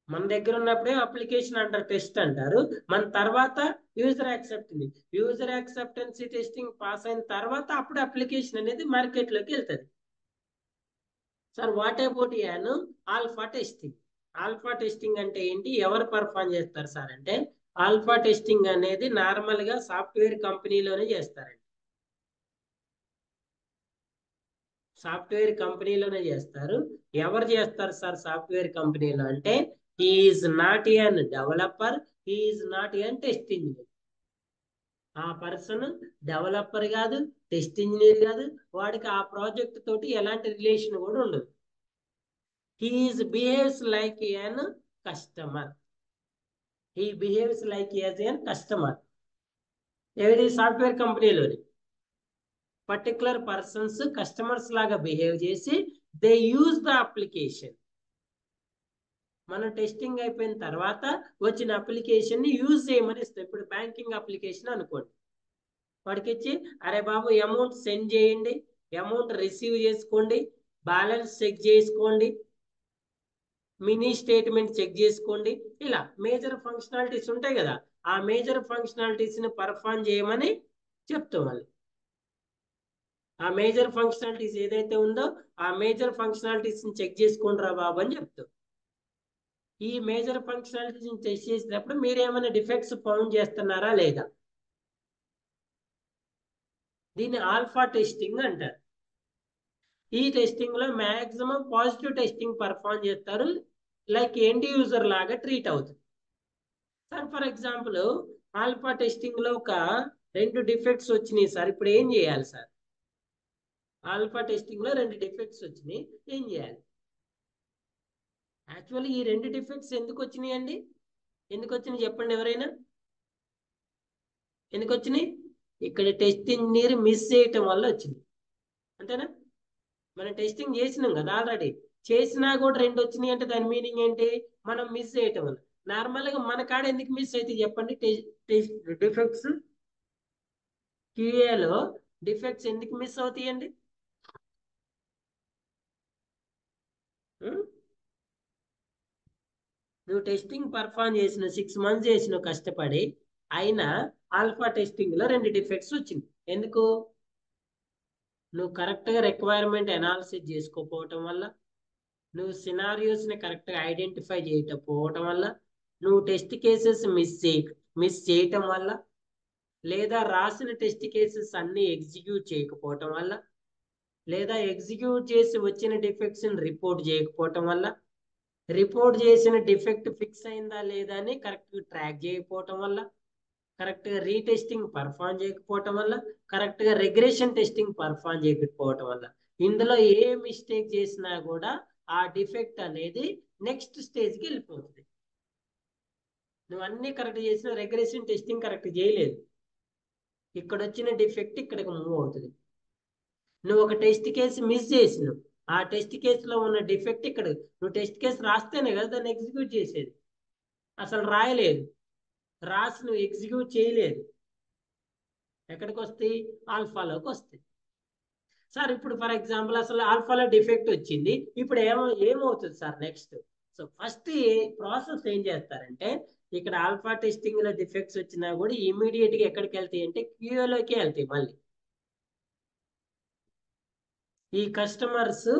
మన దగ్గర ఉన్నప్పుడే అప్లికేషన్ అండర్ టెస్ట్ అంటారు, మన తర్వాత user acceptance, user acceptancy testing pass అయిన తర్వాత అప్పుడు అప్లికేషన్ అనేది మార్కెట్లోకి వెళ్తుంది. Sir what about an alpha testing? Alpha testing అంటే ఏంటి, ఎవరు పర్ఫామ్ చేస్తారు సార్ అంటే ఆల్ఫా టెస్టింగ్ అనేది నార్మల్ గా సాఫ్ట్వేర్ కంపెనీలోనే చేస్తారండి. సాఫ్ట్వేర్ కంపెనీలోనే చేస్తారు. ఎవరు చేస్తారు సార్ సాఫ్ట్వేర్ కంపెనీలో అంటే is not an developer, is not an test engineer. ఆ పర్సన్ డెవలపర్ కాదు, టెస్ట్ ఇంజనీర్ కాదు, వాడికి ఆ ప్రాజెక్ట్ తోటి ఎలాంటి రిలేషన్ కూడా ఉండదు. He behaves like an customer, he behaves like as N customer. ఏది? సాఫ్ట్వేర్ కంపెనీలోని పర్టికులర్ పర్సన్స్ కస్టమర్స్ లాగా బిహేవ్ చేసి దే యూజ్ ద అప్లికేషన్. మనం టెస్టింగ్ అయిపోయిన తర్వాత వచ్చిన అప్లికేషన్ ని యూజ్ చేయమని ఇస్తాం. ఇప్పుడు బ్యాంకింగ్ అప్లికేషన్ అనుకోండి, వాడికి ఇచ్చి అరే బాబు అమౌంట్ సెండ్ చేయండి, అమౌంట్ రిసీవ్ చేసుకోండి, బ్యాలెన్స్ చెక్ చేసుకోండి, మినీ స్టేట్మెంట్ చెక్ చేసుకోండి, ఇలా మేజర్ ఫంక్షనాలిటీస్ ఉంటాయి కదా, ఆ మేజర్ ఫంక్షనాలిటీస్ ని పర్ఫామ్ చేయమని చెప్తాం. మళ్ళీ ఆ మేజర్ ఫంక్షనాలిటీస్ ఏదైతే ఉందో ఆ మేజర్ ఫంక్షనాలిటీస్ ని చెక్ చేసుకోండి రా బాబు అని చెప్తాం. ఈ మేజర్ ఫంక్షనాలిటీస్ టెస్ట్ చేసినప్పుడు మీరు ఏమైనా డిఫెక్ట్స్ ఫౌండ్ చేస్తున్నారా లేదా, దీన్ని ఆల్ఫా టెస్టింగ్ అంటారు. ఈ టెస్టింగ్ లో మాక్సిమం పాజిటివ్ టెస్టింగ్ పర్ఫామ్ చేస్తారు, లైక్ ఎండ్ యూజర్ లాగా ట్రీట్ అవుతుంది. Sir for example alpha testing లో ఒక 2 డిఫెక్ట్స్ వచ్చినాయి సార్, ఇప్పుడు ఏం చేయాలి సార్? ఆల్ఫా టెస్టింగ్ లో 2 డిఫెక్ట్స్ వచ్చినాయి, ఏం చేయాలి? యాక్చువల్లీ ఈ 2 డిఫెక్ట్స్ ఎందుకు వచ్చినాయి అండి? ఎందుకు వచ్చినాయి చెప్పండి ఎవరైనా? ఎందుకు వచ్చినాయి? ఇక్కడ టెస్ట్ ఇంజనీర్ మిస్ చేయటం వల్ల వచ్చింది, అంతేనా? మనం టెస్టింగ్ చేసినాం కదా ఆల్రెడీ, చేసినా కూడా 2 వచ్చినాయి అంటే దాని మీనింగ్ ఏంటి? మనం మిస్ చేయటం వల్ల. నార్మల్గా మన కాడ ఎందుకు మిస్ అయితే చెప్పండి డిఫెక్ట్స్? క్యూఏలో డిఫెక్ట్స్ ఎందుకు మిస్ అవుతాయండి? నువ్వు టెస్టింగ్ పర్ఫామ్ చేసిన 6 months చేసిన కష్టపడి అయినా ఆల్ఫా టెస్టింగ్ లో 2 డిఫెక్ట్స్ వచ్చింది. ఎందుకు? నువ్వు కరెక్ట్ గా రిక్వైర్మెంట్ అనాలిసిస్ చేసుకోకపోవటం వల్ల, నువ్వు సినారియోస్ ని కరెక్ట్ గా ఐడెంటిఫై చేయకపోవటం వల్ల, నువ్వు టెస్ట్ కేసెస్ మిస్ చేయటం వల్ల, లేదా రాసిన టెస్ట్ కేసెస్ అన్ని ఎగ్జిక్యూట్ చేయకపోవటం వల్ల, లేదా ఎగ్జిక్యూట్ చేసి వచ్చిన డిఫెక్ట్స్ ని రిపోర్ట్ చేయకపోవటం వల్ల, రిపోర్ట్ చేసిన డిఫెక్ట్ ఫిక్స్ అయిందా లేదా అని కరెక్ట్ ట్రాక్ చేయకపోవటం వల్ల, కరెక్ట్ గా రీటెస్టింగ్ పర్ఫామ్ చేయకపోవటం వల్ల, కరెక్ట్ గా రిగ్రెషన్ టెస్టింగ్ పర్ఫామ్ చేయకపోవటం వల్ల, ఇందులో ఏ మిస్టేక్ చేసినా కూడా ఆ డిఫెక్ట్ అనేది నెక్స్ట్ స్టేజ్కి వెళ్ళిపోతుంది. నువ్వు అన్ని కరెక్ట్ చేసిన రెగ్రెషన్ టెస్టింగ్ కరెక్ట్ చేయలేదు, ఇక్కడ వచ్చిన డిఫెక్ట్ ఇక్కడికి మూవ్ అవుతుంది. నువ్వు ఒక టెస్ట్ కేసు మిస్ చేసినావు, ఆ టెస్ట్ కేసులో ఉన్న డిఫెక్ట్ ఇక్కడ, నువ్వు టెస్ట్ కేసు రాస్తేనే కదా దాన్ని ఎగ్జిక్యూట్ చేసేది. అసలు రాయలేదు, రాసి నువ్వు ఎగ్జిక్యూట్ చేయలేదు, ఎక్కడికి వస్తాయి? ఆల్ఫాలోకి వస్తాయి. సార్ ఇప్పుడు ఫర్ ఎగ్జాంపుల్ అసలు ఆల్ఫాలో డిఫెక్ట్ వచ్చింది, ఇప్పుడు ఏమవుతుంది sir next? So first process ఏం చేస్తారంటే, ఇక్కడ ఆల్ఫా టెస్టింగ్ లో డిఫెక్ట్స్ వచ్చినా కూడా ఇమీడియట్ గా ఎక్కడికి వెళ్తాయి అంటే క్యూఏలోకి వెళ్తాయి. మళ్ళీ ఈ కస్టమర్స్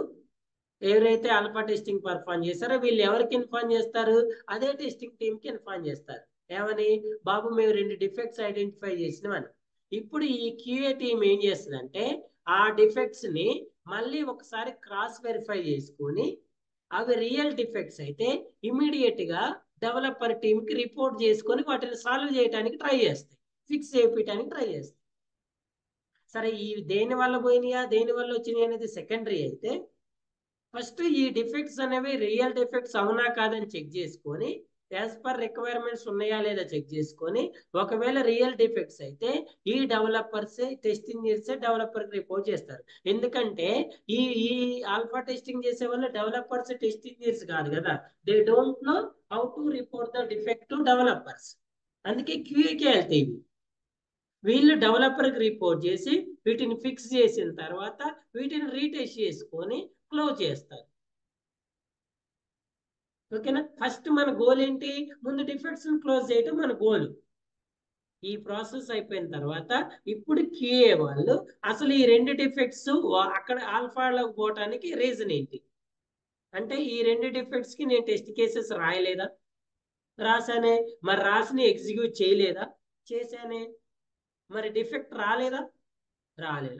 ఎవరైతే ఆల్ఫా టెస్టింగ్ పర్ఫామ్ చేస్తారో వీళ్ళు ఎవరికి ఇన్ఫార్మ్ చేస్తారు? అదే టెస్టింగ్ టీమ్ కి ఇన్ఫార్మ్ చేస్తారు. ఏమని? బాబు మేము 2 డిఫెక్ట్స్ ఐడెంటిఫై చేసినామని. ఇప్పుడు ఈ క్యూఏ టీమ్ ఏం చేస్తుందంటే ఆ డిఫెక్ట్స్ ని మళ్ళీ ఒకసారి క్రాస్ వెరిఫై చేసుకొని అవి రియల్ డిఫెక్ట్స్ అయితే ఇమీడియట్ గా డెవలపర్ టీమ్ కి రిపోర్ట్ చేసుకొని వాటిని సాల్వ్ చేయడానికి ట్రై చేస్తాయి, ఫిక్స్ చేయడానికి ట్రై చేస్తాయి. సరే ఈ దేని వల్ల పోయినాయా దేని వల్ల వచ్చినాయి అనేది సెకండరీ అయితే, ఫస్ట్ ఈ డిఫెక్ట్స్ అనేవి రియల్ డిఫెక్ట్స్ అవునా కాదని చెక్ చేసుకొని యాజ్ పర్ రిక్వైర్మెంట్స్ ఉన్నాయా లేదా చెక్ చేసుకొని, ఒకవేళ రియల్ డిఫెక్ట్స్ అయితే ఈ developers test engineers developer report చేస్తారు. ఎందుకంటే ఈ ఈ ఆల్ఫా టెస్టింగ్ చేసే వాళ్ళు డెవలపర్స్ టెస్ట్ ఇంజనీర్స్ కాదు కదా, they don't know how to report the defect to developers. అందుకే క్యూఏకి వెళ్తాయి. వీళ్ళు డెవలపర్కి రిపోర్ట్ చేసి వీటిని ఫిక్స్ చేసిన తర్వాత వీటిని రీటెస్ట్ చేసుకొని క్లోజ్ చేస్తారు. ఓకేనా? ఫస్ట్ మన గోల్ ఏంటి? ముందు డిఫెక్ట్స్ క్లోజ్ చేయడం మన గోల్. ఈ ప్రాసెస్ అయిపోయిన తర్వాత ఇప్పుడు క్యూఏ వాళ్ళు అసలు ఈ 2 డిఫెక్ట్స్ అక్కడ ఆల్ఫాలోకి పోవటానికి రీజన్ ఏంటి అంటే, ఈ 2 డిఫెక్ట్స్ కి నేను టెస్ట్ కేసెస్ రాయలేదా? రాసానే. మరి రాసిని ఎగ్జిక్యూట్ చేయలేదా? చేశానే. మరి డిఫెక్ట్ రాలేదా?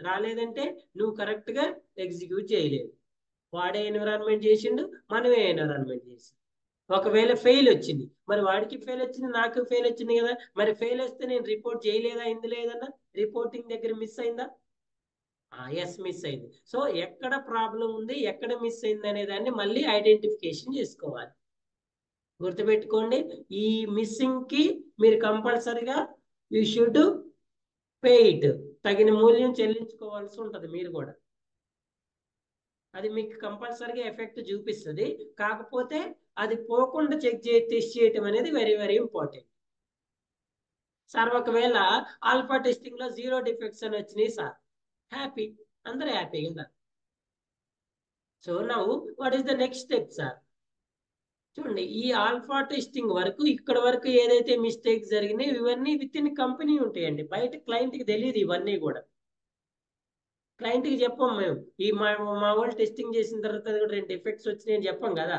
రాలేదంటే నువ్వు కరెక్ట్ గా ఎగ్జిక్యూట్ చేయలేదు. వాడే ఎన్విరాన్మెంట్ చేసిండు, మనమే ఎన్విరాన్మెంట్ చేసి. ఒకవేళ ఫెయిల్ వచ్చింది, మరి వాడికి ఫెయిల్ వచ్చింది నాకు ఫెయిల్ వచ్చింది కదా, మరి ఫెయిల్ వస్తే నేను రిపోర్ట్ చేయలేదా? ఇందులో ఏదన్నా రిపోర్టింగ్ దగ్గర మిస్ అయిందా? ఎస్, మిస్ అయింది. సో ఎక్కడ ప్రాబ్లం ఉంది, ఎక్కడ మిస్ అయింది అనే దాన్ని మళ్ళీ ఐడెంటిఫికేషన్ చేసుకోవాలి. గుర్తుపెట్టుకోండి, ఈ మిస్సింగ్ కి మీరు కంపల్సరిగా యూ షుడ్ పే ఇట్, తగిన మూల్యం చెల్లించుకోవాల్సి ఉంటుంది మీరు కూడా. అది మీకు కంపల్సరీగా ఎఫెక్ట్ చూపిస్తుంది. కాకపోతే అది పోకుండా టెస్ట్ చేయటం అనేది వెరీ వెరీ ఇంపార్టెంట్. సార్ ఒకవేళ ఆల్ఫా టెస్టింగ్ లో 0 డిఫెక్ట్స్ అని వచ్చినాయి సార్, హ్యాపీ, అందరూ హ్యాపీ కదా. So now what is the next step sir? చూడండి, ఈ ఆల్ఫా టెస్టింగ్ వరకు ఇక్కడ వరకు ఏదైతే మిస్టేక్స్ జరిగినాయి ఇవన్నీ విత్ ఇన్ కంపెనీ ఉంటాయండి, బయట క్లయింట్కి తెలియదు ఇవన్నీ కూడా. క్లయింట్కి చెప్పం మేము, ఈ మా వాళ్ళు టెస్టింగ్ చేసిన తర్వాత 2 డిఫెక్ట్స్ వచ్చినాయని చెప్పం కదా.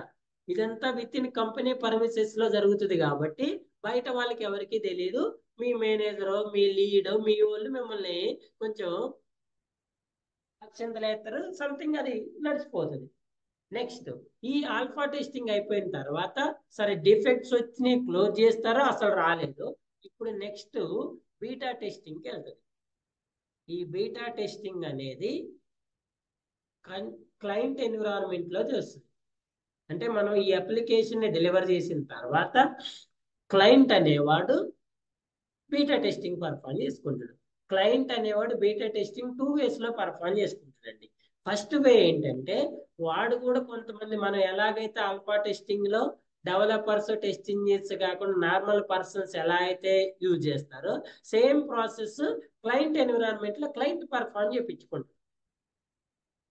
ఇదంతా విత్ ఇన్ కంపెనీ పర్మిసెస్ లో జరుగుతుంది కాబట్టి బయట వాళ్ళకి ఎవరికి తెలియదు. మీ మేనేజర్, మీ లీడ్, మీ వాళ్ళు మిమ్మల్ని కొంచెం అక్షంతలేస్తారు, సంథింగ్ అది నడిచిపోతుంది. నెక్స్ట్ ఈ ఆల్ఫా టెస్టింగ్ అయిపోయిన తర్వాత సరే డిఫెక్ట్స్ వచ్చి క్లోజ్ చేస్తారో అసలు రాలేదు, ఇప్పుడు నెక్స్ట్ బీటా టెస్టింగ్కి వెళ్తుంది. ఈ బీటా టెస్టింగ్ అనేది క్లయింట్ ఎన్విరాన్మెంట్ లో చేస్తుంది. అంటే మనం ఈ అప్లికేషన్ ని డెలివర్ చేసిన తర్వాత క్లయింట్ అనేవాడు బీటా టెస్టింగ్ పర్ఫామ్ చేసుకుంటాడు. క్లయింట్ అనేవాడు బీటా టెస్టింగ్ 2 ways లో పర్ఫామ్ చేసుకుంటాడండి. ఫస్ట్ వే ఏంటంటే, వాడు కూడా కొంతమంది మనం ఎలాగైతే ఆల్ఫా టెస్టింగ్ లో డెవలపర్స్ టెస్ట్ ఇంజనీర్స్ కాకుండా నార్మల్ పర్సన్స్ ఎలా అయితే యూజ్ చేస్తారో సేమ్ ప్రాసెస్ క్లయింట్ ఎన్విరాన్మెంట్ లో క్లయింట్ పర్ఫామ్ చేయించుకుంటారు.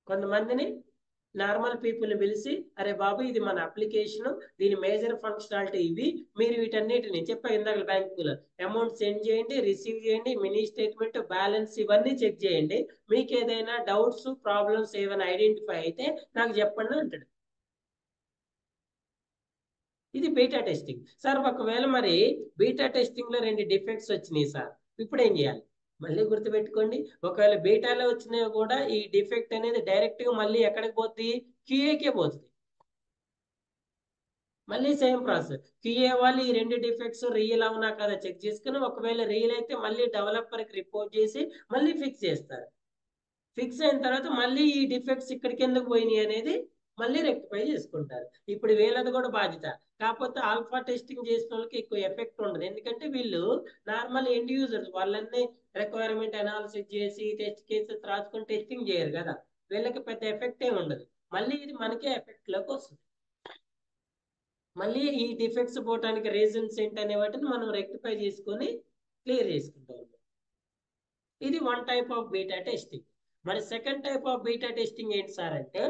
కొంతమందిని నార్మల్ పీపుల్ని పిలిచి, అరే బాబు ఇది మన అప్లికేషన్, దీని మేజర్ ఫంక్షనాలిటీ ఇవి, మీరు వీటన్నిటిని చెప్పా ఇందాక బ్యాంకులో అమౌంట్ సెండ్ చేయండి, రిసీవ్ చేయండి, మినీ స్టేట్మెంట్, బ్యాలెన్స్ ఇవన్నీ చెక్ చేయండి, మీకు ఏదైనా డౌట్స్ ప్రాబ్లమ్స్ ఏమైనా ఐడెంటిఫై అయితే నాకు చెప్పండి అంటాడు. ఇది బీటా టెస్టింగ్. సార్ ఒకవేళ మరి బీటా టెస్టింగ్ లో 2 డిఫెక్ట్స్ వచ్చినాయి సార్, ఇప్పుడు ఏం చేయాలి? మళ్ళీ గుర్తుపెట్టుకోండి, ఒకవేళ బీటాలో వచ్చినా కూడా ఈ డిఫెక్ట్ అనేది డైరెక్ట్ గా మళ్ళీ ఎక్కడికి పోతుంది? క్యూఏకే పోతుంది. మళ్ళీ సేమ్ ప్రాసెస్, క్యూఏ వాళ్ళు ఈ 2 డిఫెక్ట్స్ రియల్ అవునా కదా చెక్ చేసుకుని, ఒకవేళ రియల్ అయితే మళ్ళీ డెవలపర్కి రిపోర్ట్ చేసి మళ్ళీ ఫిక్స్ చేస్తారు. ఫిక్స్ అయిన తర్వాత మళ్ళీ ఈ డిఫెక్ట్స్ ఇక్కడికి ఎందుకు పోయినాయి అనేది మళ్ళీ రెక్టిఫై చేసుకుంటారు. ఇప్పుడు వీళ్ళది కూడా బాధ్యత. కాకపోతే ఆల్ఫా టెస్టింగ్ చేసిన వాళ్ళకి ఎక్కువ ఎఫెక్ట్ ఉండదు. ఎందుకంటే వీళ్ళు నార్మల్ ఎండ్ యూజర్స్, వాళ్ళన్నీ రిక్వైర్మెంట్ అనాలిసిస్ చేసి టెస్ట్ కేసెస్ రాసుకొని టెస్టింగ్ చేయరు కదా, వీళ్ళకి పెద్ద ఎఫెక్ట్ ఏమి ఉండదు. మళ్ళీ ఇది మనకే ఎఫెక్ట్ లోకి వస్తుంది. మళ్ళీ ఈ డిఫెక్ట్స్ పోవటానికి రీజన్స్ ఏంటనే వాటిని మనం రెక్టిఫై చేసుకొని క్లియర్ చేసుకుంటాం. ఇది one type of beta testing. మరి second type of beta testing ఏంటి సార్ అంటే,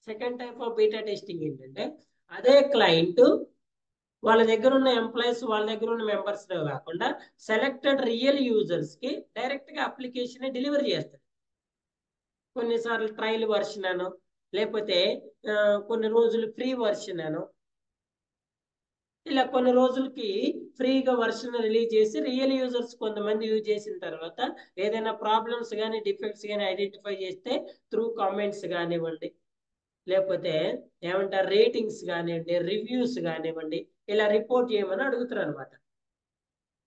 second type of beta testing ఏంటంటే, అదే క్లయింట్ వాళ్ళ దగ్గర ఉన్న ఎంప్లాయీస్, వాళ్ళ దగ్గర ఉన్న మెంబర్స్ కాకుండా సెలెక్టెడ్ రియల్ యూజర్స్ కి డైరెక్ట్ గా అప్లికేషన్ డెలివరీ చేస్తారు. కొన్నిసార్లు ట్రయల్ వర్షన్ అనో, లేకపోతే కొన్ని రోజులు ఫ్రీ వర్షన్ అనో, ఇలా కొన్ని రోజులకి ఫ్రీగా వర్షన్ రిలీజ్ చేసి రియల్ యూజర్స్ కొంతమంది యూజ్ చేసిన తర్వాత ఏదైనా ప్రాబ్లమ్స్ కానీ డిఫెక్ట్స్ కానీ ఐడెంటిఫై చేస్తే త్రూ కామెంట్స్ కానివ్వండి, లేకపోతే ఏమంటారు రేటింగ్స్ కానివ్వండి, రివ్యూస్ కానివ్వండి, ఇలా రిపోర్ట్ చేయమని అడుగుతారు అనమాట.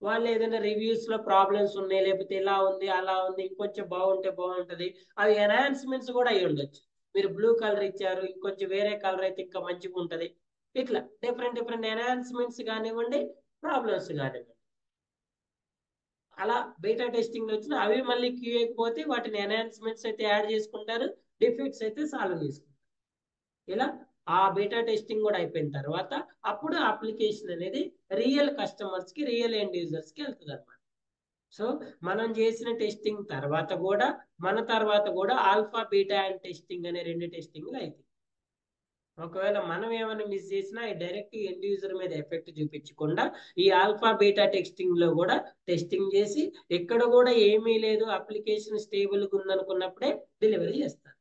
వాళ్ళు ఏదైనా రివ్యూస్ లో ప్రాబ్లమ్స్ ఉన్నాయి, లేకపోతే ఇలా ఉంది అలా ఉంది, ఇంకొంచెం బాగుంటే బాగుంటది, అవి ఎన్హాన్స్మెంట్స్ కూడా అయి ఉండొచ్చు. మీరు బ్లూ కలర్ ఇచ్చారు, ఇంకొంచెం వేరే కలర్ అయితే ఇంకా మంచిగా ఉంటది, ఇట్లా డిఫరెంట్ ఎన్హాన్స్మెంట్స్ కానివ్వండి, ప్రాబ్లమ్స్ కానివ్వండి. అలా బీటా టెస్టింగ్ వచ్చిన అవి మళ్ళీ క్యూఏకి పోతే వాటిని ఎన్హాన్స్మెంట్స్ అయితే యాడ్ చేసుకుంటారు, డిఫెక్ట్స్ అయితే సాల్వ్ చేసుకుంటారు. ఇలా ఆ బీటా టెస్టింగ్ కూడా అయిపోయిన తర్వాత అప్పుడు అప్లికేషన్ అనేది రియల్ కస్టమర్స్ కి, రియల్ ఎండ్ యూజర్స్ కి వెళ్తుంది అనమాట. సో మనం చేసిన టెస్టింగ్ తర్వాత కూడా, మన తర్వాత కూడా ఆల్ఫా బీటా అండ్ టెస్టింగ్ అనే రెండు టెస్టింగ్లు అవుతాయి. ఒకవేళ మనం ఏమైనా మిస్ చేసినా డైరెక్ట్ ఎండ్ యూజర్ మీద ఎఫెక్ట్ చూపించకుండా ఈ ఆల్ఫా బీటా టెస్టింగ్ లో కూడా టెస్టింగ్ చేసి ఎక్కడ కూడా ఏమీ లేదు, అప్లికేషన్ స్టేబుల్గా ఉందనుకున్నప్పుడే డెలివరీ చేస్తారు.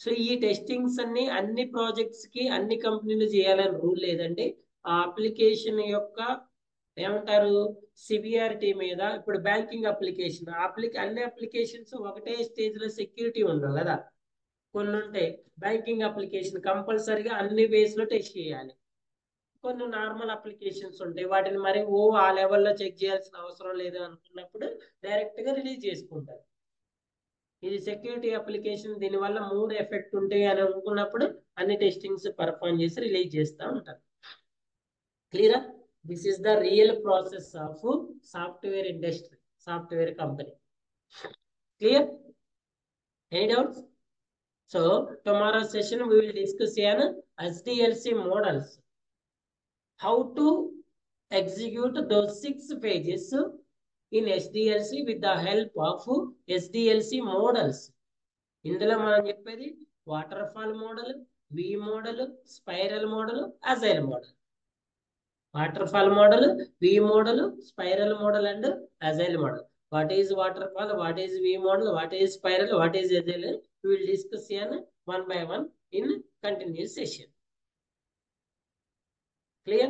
సో ఈ టెస్టింగ్స్ అన్ని ప్రాజెక్ట్స్ కి అన్ని కంపెనీలు చేయాలని రూల్ లేదండి. ఆ అప్లికేషన్ యొక్క ఏమంటారు సివియారిటీ మీద. ఇప్పుడు బ్యాంకింగ్ అప్లికేషన్, అన్ని అప్లికేషన్స్ ఒకటే స్టేజ్ లో సెక్యూరిటీ ఉండవు కదా, కొన్ని ఉంటాయి. బ్యాంకింగ్ అప్లికేషన్ కంపల్సరీగా అన్ని వేస్ లో టెస్ట్ చేయాలి. కొన్ని నార్మల్ అప్లికేషన్స్ ఉంటాయి, వాటిని మరి ఆ లెవెల్లో చెక్ చేయాల్సిన అవసరం లేదు అనుకున్నప్పుడు డైరెక్ట్ గా రిలీజ్ చేసుకుంటారు. ఇది సెక్యూరిటీ అప్లికేషన్, దీనివల్ల 3 ఎఫెక్ట్ ఉంటాయి అని అనుకున్నప్పుడు అన్ని టెస్టింగ్స్ పర్ఫామ్ చేసి రిలీజ్ చేస్తూ ఉంటారు. క్లియరా? This is the real process of software industry, software company. Clear? Any doubts? So tomorrow's session we will discuss on SDLC models, how to execute those 6 pages in SDLC with the help of SDLC models. ఇందులో మనం చెప్పేది waterfall model, V model, spiral model, agile model. Waterfall model, V model, spiral model and agile model. What is waterfall, what is V model, what is spiral, what is agile? We will discuss one by one in continuous session. Clear?